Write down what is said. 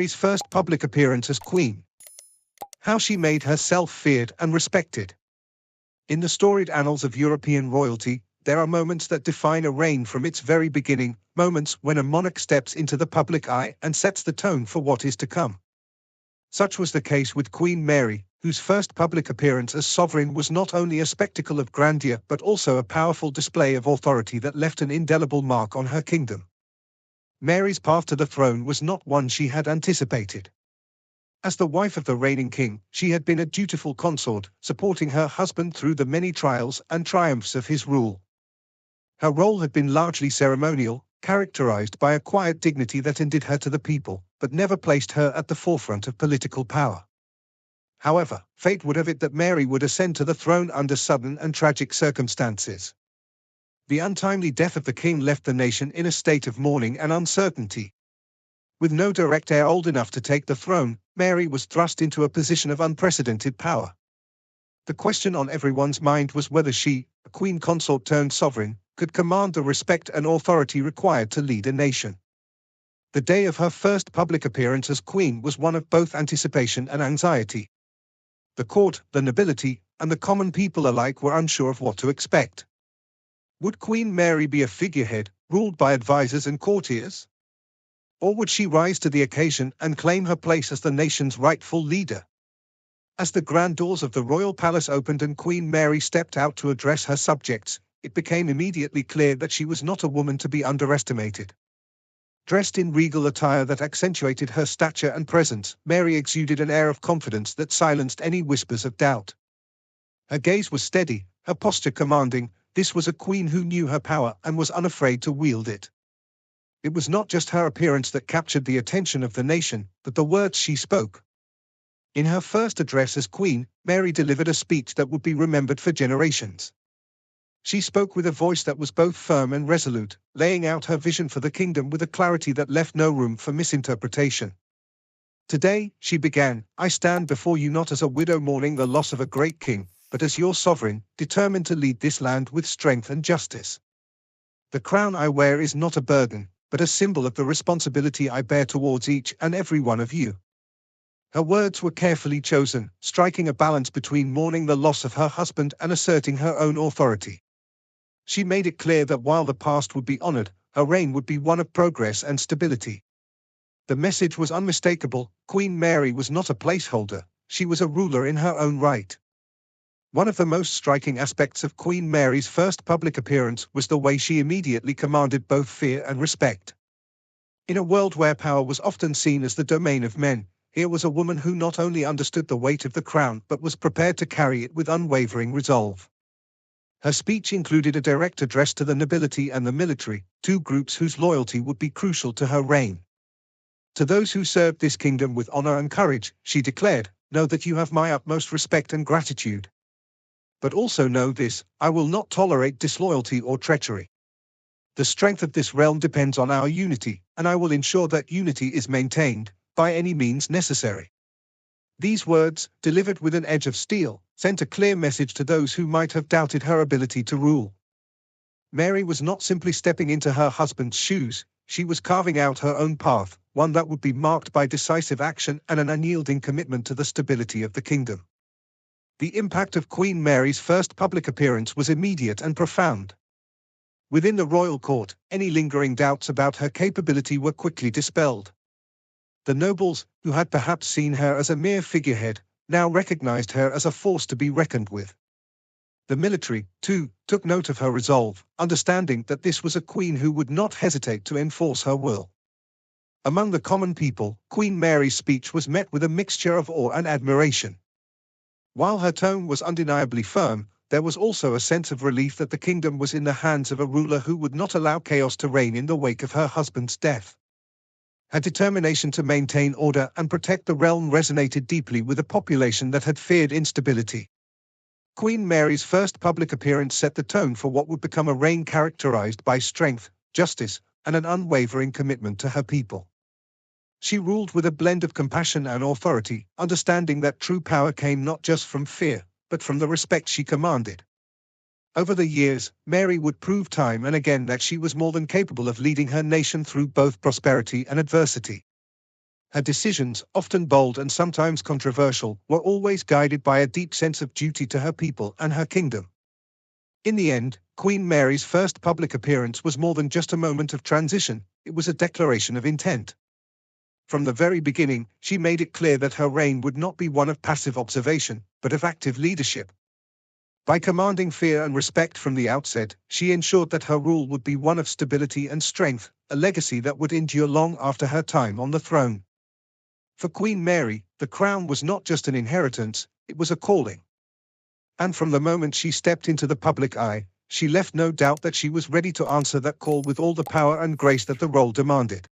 Mary's first public appearance as queen. How she made herself feared and respected. In the storied annals of European royalty, there are moments that define a reign from its very beginning, moments when a monarch steps into the public eye and sets the tone for what is to come. Such was the case with Queen Mary, whose first public appearance as sovereign was not only a spectacle of grandeur but also a powerful display of authority that left an indelible mark on her kingdom. Mary's path to the throne was not one she had anticipated. As the wife of the reigning king, she had been a dutiful consort, supporting her husband through the many trials and triumphs of his rule. Her role had been largely ceremonial, characterized by a quiet dignity that endeared her to the people, but never placed her at the forefront of political power. However, fate would have it that Mary would ascend to the throne under sudden and tragic circumstances. The untimely death of the king left the nation in a state of mourning and uncertainty. With no direct heir old enough to take the throne, Mary was thrust into a position of unprecedented power. The question on everyone's mind was whether she, a queen consort turned sovereign, could command the respect and authority required to lead a nation. The day of her first public appearance as queen was one of both anticipation and anxiety. The court, the nobility, and the common people alike were unsure of what to expect. Would Queen Mary be a figurehead, ruled by advisors and courtiers? Or would she rise to the occasion and claim her place as the nation's rightful leader? As the grand doors of the royal palace opened and Queen Mary stepped out to address her subjects, it became immediately clear that she was not a woman to be underestimated. Dressed in regal attire that accentuated her stature and presence, Mary exuded an air of confidence that silenced any whispers of doubt. Her gaze was steady, her posture commanding. This was a queen who knew her power and was unafraid to wield it. It was not just her appearance that captured the attention of the nation, but the words she spoke. In her first address as queen, Mary delivered a speech that would be remembered for generations. She spoke with a voice that was both firm and resolute, laying out her vision for the kingdom with a clarity that left no room for misinterpretation. Today, she began, I stand before you not as a widow mourning the loss of a great king, but as your sovereign, determined to lead this land with strength and justice. The crown I wear is not a burden, but a symbol of the responsibility I bear towards each and every one of you. Her words were carefully chosen, striking a balance between mourning the loss of her husband and asserting her own authority. She made it clear that while the past would be honored, her reign would be one of progress and stability. The message was unmistakable. Queen Mary was not a placeholder, she was a ruler in her own right. One of the most striking aspects of Queen Mary's first public appearance was the way she immediately commanded both fear and respect. In a world where power was often seen as the domain of men, here was a woman who not only understood the weight of the crown but was prepared to carry it with unwavering resolve. Her speech included a direct address to the nobility and the military, two groups whose loyalty would be crucial to her reign. To those who served this kingdom with honor and courage, she declared, know that you have my utmost respect and gratitude. But also know this, I will not tolerate disloyalty or treachery. The strength of this realm depends on our unity, and I will ensure that unity is maintained, by any means necessary. These words, delivered with an edge of steel, sent a clear message to those who might have doubted her ability to rule. Mary was not simply stepping into her husband's shoes, she was carving out her own path, one that would be marked by decisive action and an unyielding commitment to the stability of the kingdom. The impact of Queen Mary's first public appearance was immediate and profound. Within the royal court, any lingering doubts about her capability were quickly dispelled. The nobles, who had perhaps seen her as a mere figurehead, now recognized her as a force to be reckoned with. The military, too, took note of her resolve, understanding that this was a queen who would not hesitate to enforce her will. Among the common people, Queen Mary's speech was met with a mixture of awe and admiration. While her tone was undeniably firm, there was also a sense of relief that the kingdom was in the hands of a ruler who would not allow chaos to reign in the wake of her husband's death. Her determination to maintain order and protect the realm resonated deeply with a population that had feared instability. Queen Mary's first public appearance set the tone for what would become a reign characterized by strength, justice, and an unwavering commitment to her people. She ruled with a blend of compassion and authority, understanding that true power came not just from fear, but from the respect she commanded. Over the years, Mary would prove time and again that she was more than capable of leading her nation through both prosperity and adversity. Her decisions, often bold and sometimes controversial, were always guided by a deep sense of duty to her people and her kingdom. In the end, Queen Mary's first public appearance was more than just a moment of transition, it was a declaration of intent. From the very beginning, she made it clear that her reign would not be one of passive observation, but of active leadership. By commanding fear and respect from the outset, she ensured that her rule would be one of stability and strength, a legacy that would endure long after her time on the throne. For Queen Mary, the crown was not just an inheritance, it was a calling. And from the moment she stepped into the public eye, she left no doubt that she was ready to answer that call with all the power and grace that the role demanded.